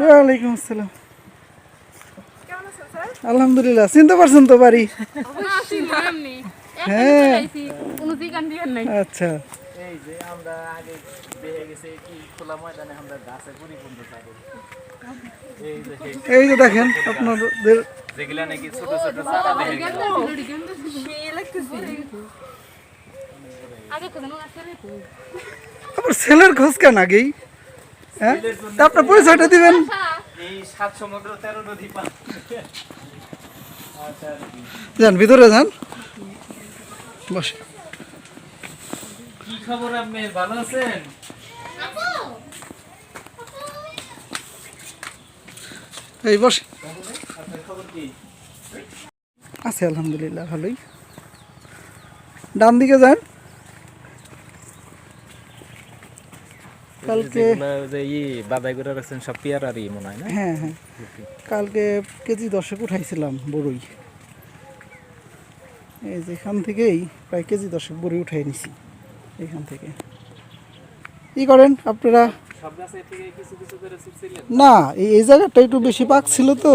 ওয়ালাইকুম আসসালাম। আলহামদুলিল্লাহ, চিনতে পারছেন তো বাড়ি? হ্যাঁ, আচ্ছা। এই যে আমরা আগে দেখে গেছি কি খোলা ময়দানে আমরা গাছে পুরি বন্ধু থাকি। এই যে দেখেন আপনাদের যেগুলা নাকি ছোট ছোট চারা দেখে গেল। আপনার ছেলের খোঁজ কেন আগেই? হ্যাঁ, তা আপনার পরিচয়টা দিবেন। এই 7 সমুদ্র 13 নদী পার। যান ভিতরে যান, বসে। কি খবর আপনার, ভালো আছেন? এই বসে। আপনার খবর কি? আছে আলহামদুলিল্লাহ, ভালোই। ডান দিকে যান। কালকে যে বাদাই করে রাখছেন সব পেয়ারারই মনে হয় না? হ্যাঁ হ্যাঁ, কালকে কেজি 10 উঠাইছিলাম বড়ই। এই যেখান থেকেই প্রায় কেজি 10 বড়ি উঠাই নিছি এখান থেকে। কি করেন আপনারা? সব গাছে থেকে কিছু কিছু করে ছিঁড়ছিলেন? না, এই জায়গাটা একটু বেশি পাক ছিল তো,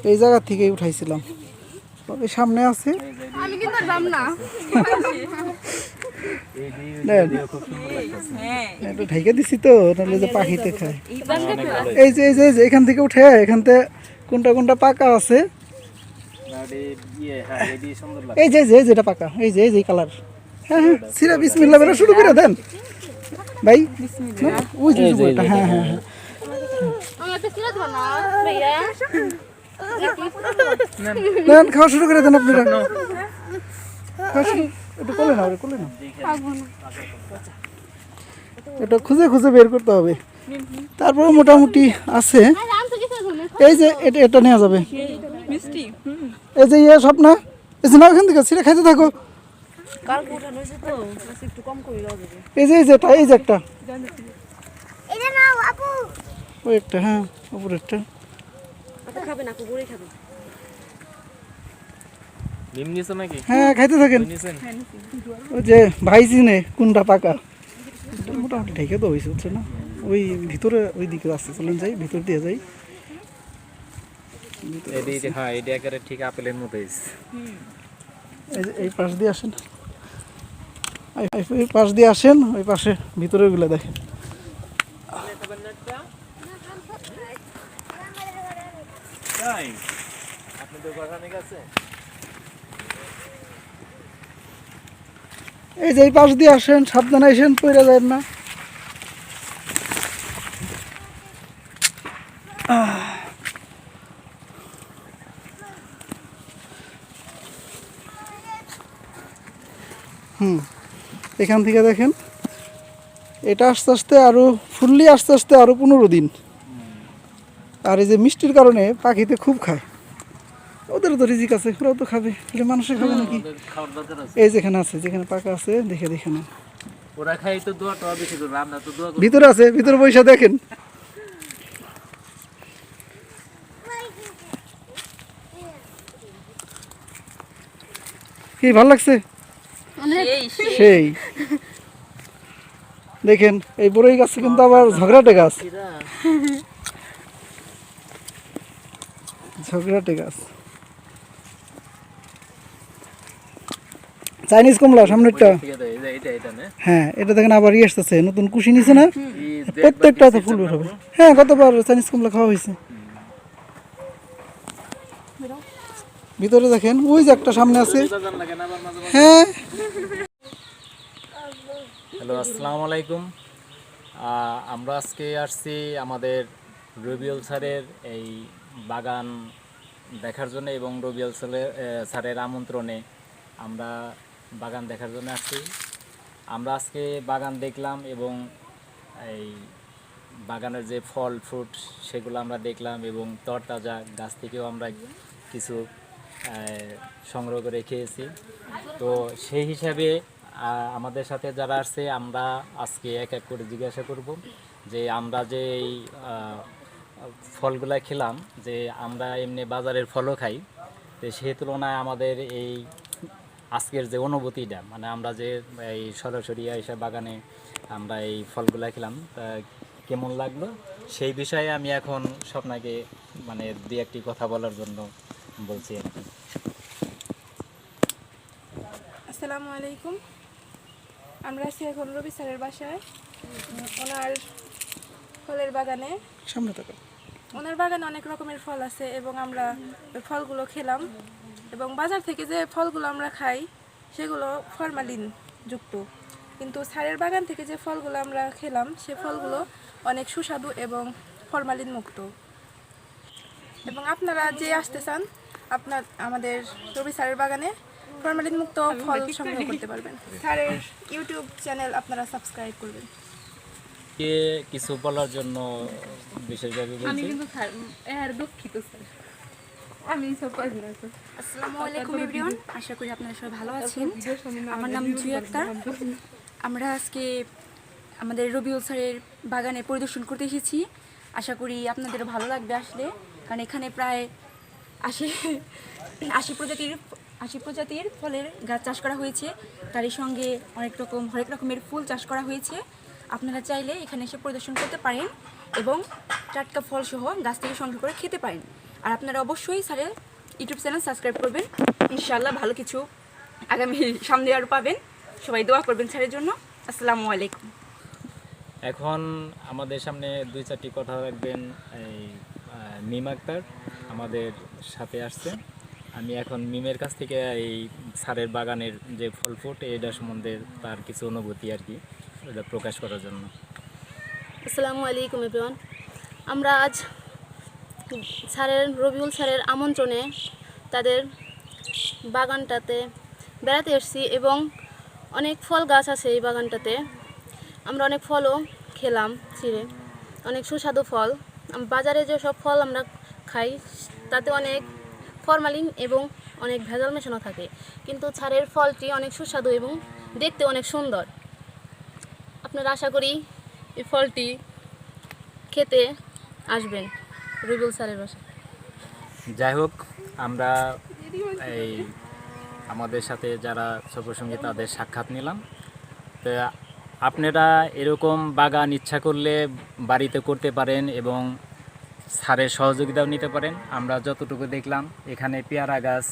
এই জায়গা থেকেই উঠাইছিলাম। তবে সামনে আছে, আমি কিন্তু দাম না খুব সুন্দর লাগতেছে। একটু ঢেকে দিছি তো, নাহলে যে পাখিতে খায়। এই যে এই যে এই যে এখান থেকে উঠে, এখান থেকে কোনটা কোনটা পাকা আছে, সুন্দর এই যে যে যেটা পাকা, এই যে কালার। হ্যাঁ হ্যাঁ, সিরা বিসমিল্লাহ বলে শুরু করে দেন ভাই। ওই যে ওইটা, হ্যাঁ হ্যাঁ হ্যাঁ, নেন খাওয়া শুরু করে দেন আপনারা। খাওয়া শুরু, একটু কোলে নাও, কোলে নাও। এটা খুঁজে খুঁজে বের করতে হবে, তারপরে মোটামুটি আছে। এই যে এটা এটা নেওয়া যাবে, এই যে ইয়ে সব না, এই যে নাও এখান থেকে ছিঁড়ে খাইতে থাকো। এই যে এই যে একটা, ওই একটা, হ্যাঁ উপরে একটা। হ্যাঁ খাইতে থাকেন। ওই যে ভাই চিনে কোনটা পাকা, মোটামুটি ঢেকে তো হয়েছে, হচ্ছে না? ওই ভিতরে ওই দিকে আসছে, চলেন যাই ভিতর দিয়ে যাই। হ্যাঁ, এটা একেবারে ঠিক আপেলের মতো হয়েছে। এই পাশ দিয়ে আসেন, এই পাশ দিয়ে আসেন, ওই পাশে ভিতরে গুলো দেখেন। এই যে এই পাশ দিয়ে আসেন, সাবধানে আসেন, পড়ে যায় না। এখান থেকে দেখেন, এটা আস্তে আস্তে আরো ফুললি, আস্তে আস্তে আরো 15 দিন। আর এই যে মিষ্টির কারণে পাখিতে খুব খায়, ওদেরও তো রিজিক আছে, ওরাও তো খাবে, মানুষে খাবে নাকি? এই যেখানে আছে, যেখানে পাকা আছে, দেখে দেখে না। ওরা খাই তো দোয়া টোয়া বেশি করবে, আমরা তো দোয়া করব। ভিতরে আছে, ভিতরে পয়সা দেখেন। কি ভালো লাগছে? সেই দেখেন, এই বড়ই গাছে কিন্তু আবার ঝগড়াটে গাছ, ঝগড়াটে গাছ। চাইনিজ কমলা সামনেরটা, হ্যাঁ এটা দেখেন আবার ইয়ে আসতেছে, নতুন কুশি নিছে না, প্রত্যেকটা তো ফুল বের হবে। হ্যাঁ গতবার চাইনিজ কমলা খাওয়া হয়েছে। ভিতরে দেখেন, ওই যে একটা সামনে আছে। হ্যাঁ, হ্যালো, আসসালামু আলাইকুম। আমরা আজকে আসছি আমাদের রবিউল স্যারের এই বাগান দেখার জন্য, এবং রবিউল স্যারের আমন্ত্রণে আমরা বাগান দেখার জন্য আসছি। আমরা আজকে বাগান দেখলাম, এবং এই বাগানের যে ফল ফ্রুট সেগুলো আমরা দেখলাম, এবং তরতাজা গাছ থেকেও আমরা কিছু সংগ্রহ করে খেয়েছি। তো সেই হিসাবে আমাদের সাথে যারা আসছে, আমরা আজকে এক এক করে জিজ্ঞাসা করব যে আমরা যে এই ফলগুলা খেলাম, যে আমরা এমনি বাজারের ফলও খাই, তো সেই তুলনায় আমাদের এই আজকের যে অনুভূতিটা, মানে আমরা যে এই সরাসরি এসে বাগানে আমরা এই ফলগুলা খেলাম, তা কেমন লাগলো সেই বিষয়ে আমি এখন স্বপ্নাকে মানে দুই একটি কথা বলার জন্য বলছি আর কি। আসসালামু আলাইকুম। আমরা আছি এখন রবি স্যারের বাসায়, ওনার ফলের বাগানে। সামনে থাকো। ওনার বাগানে অনেক রকমের ফল আছে এবং আমরা ওই ফলগুলো খেলাম, এবং বাজার থেকে যে ফলগুলো আমরা খাই সেগুলো ফরমালিন যুক্ত, কিন্তু স্যারের বাগান থেকে যে ফলগুলো আমরা খেলাম সে ফলগুলো অনেক সুস্বাদু এবং ফরমালিন মুক্ত। এবং আপনারা যে আসতে চান আমাদের রবি স্যারের বাগানে ফরমালিন মুক্ত ফল সংগ্রহ করতে পারবেন। স্যারের ইউটিউব চ্যানেল আপনারা সাবস্ক্রাইব করবেন। কে কিছু বলার জন্য বিশেষভাবে আমি বলছি। কিন্তু দুঃখিত স্যার, আমি সব পারি না স্যার। আসসালামু আলাইকুম এভরিওয়ান, আশা করি আপনারা সবাই ভালো আছেন। আমার নাম জুই আক্তার। আমরা আজকে আমাদের রবিউল স্যারের বাগানে পরিদর্শন করতে এসেছি। আশা করি আপনাদেরও ভালো লাগবে আসলে, কারণ এখানে প্রায় 80 প্রজাতির ফলের গাছ চাষ করা হয়েছে। তারই সঙ্গে হরেক রকমের ফুল চাষ করা হয়েছে। আপনারা চাইলে এখানে এসে পরিদর্শন করতে পারেন এবং টাটকা ফল সহ গাছ থেকে সংগ্রহ করে খেতে পারেন। আর আপনারা অবশ্যই স্যারের ইউটিউব চ্যানেল সাবস্ক্রাইব করবেন। ইনশাআল্লাহ ভালো কিছু আগামী সামনে আরও পাবেন। সবাই দোয়া করবেন স্যারের জন্য। আসসালামু আলাইকুম। এখন আমাদের সামনে দুই চারটি কথা রাখবেন এই মিম আক্তার আমাদের সাথে আসছে। আমি এখন মিমের কাছ থেকে এই স্যারের বাগানের যে ফল ফুট এটা সম্বন্ধে তার কিছু অনুভূতি আর কি এটা প্রকাশ করার জন্য। আসসালামু আলাইকুম এভরিওয়ান। আমরা আজ রবিউল স্যারের আমন্ত্রণে তাদের বাগানটাতে বেড়াতে এসেছি এবং অনেক ফল গাছ আছে এই বাগানটাতে। আমরা অনেক ফলও খেলাম ছিঁড়ে, অনেক সুস্বাদু ফল। বাজারে যে সব ফল আমরা খাই তাতে অনেক ফরমালিন এবং অনেক ভেজাল মেশানো থাকে, কিন্তু স্যারের ফলটি অনেক সুস্বাদু এবং দেখতে অনেক সুন্দর। আপনারা আশা করি এই ফলটি খেতে আসবেন রবিউল স্যারের বাসায়। যাই হোক, আমরা এই আমাদের সাথে যারা সফরসঙ্গী তাদের সাক্ষাৎ নিলাম। তো আপনারা এরকম বাগান ইচ্ছা করলে বাড়িতে করতে পারেন এবং স্যারের সহযোগিতাও নিতে পারেন। আমরা যতটুকু দেখলাম এখানে পেয়ারা গাছ,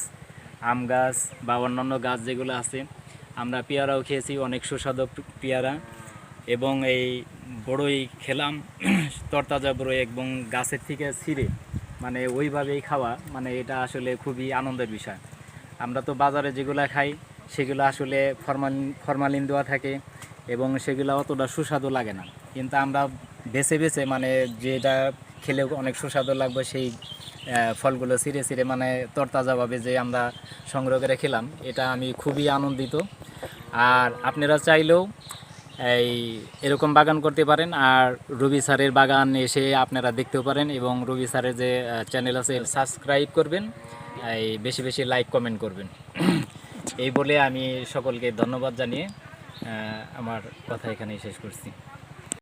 আম গাছ বা অন্যান্য গাছ যেগুলো আছে, আমরা পেয়ারাও খেয়েছি, অনেক সুস্বাদু পেয়ারা, এবং এই বড়ই খেলাম তরতাজা বড়ই, এবং গাছের থেকে ছিঁড়ে মানে ওইভাবেই খাওয়া, মানে এটা আসলে খুবই আনন্দের বিষয়। আমরা তো বাজারে যেগুলো খাই সেগুলো আসলে ফরমালিন দেওয়া থাকে এবং সেগুলো অতটা সুস্বাদু লাগে না, কিন্তু আমরা বেছে বেছে মানে যেটা খেলেও অনেক সুস্বাদু লাগবে সেই ফলগুলো ছিঁড়ে ছিঁড়ে মানে তরতাজাভাবে যে আমরা সংগ্রহ করে খেলাম, এটা আমি খুবই আনন্দিত। আর আপনারা চাইলেও এরকম বাগান করতে পারেন, আর রবি স্যারের বাগান এসে আপনারা দেখতেও পারেন, এবং রবি স্যারের যে চ্যানেল আছে সাবস্ক্রাইব করবেন, বেশি বেশি লাইক কমেন্ট করবেন। এই বলে আমি সকলকে ধন্যবাদ জানিয়ে আমার কথা এখানেই শেষ করছি।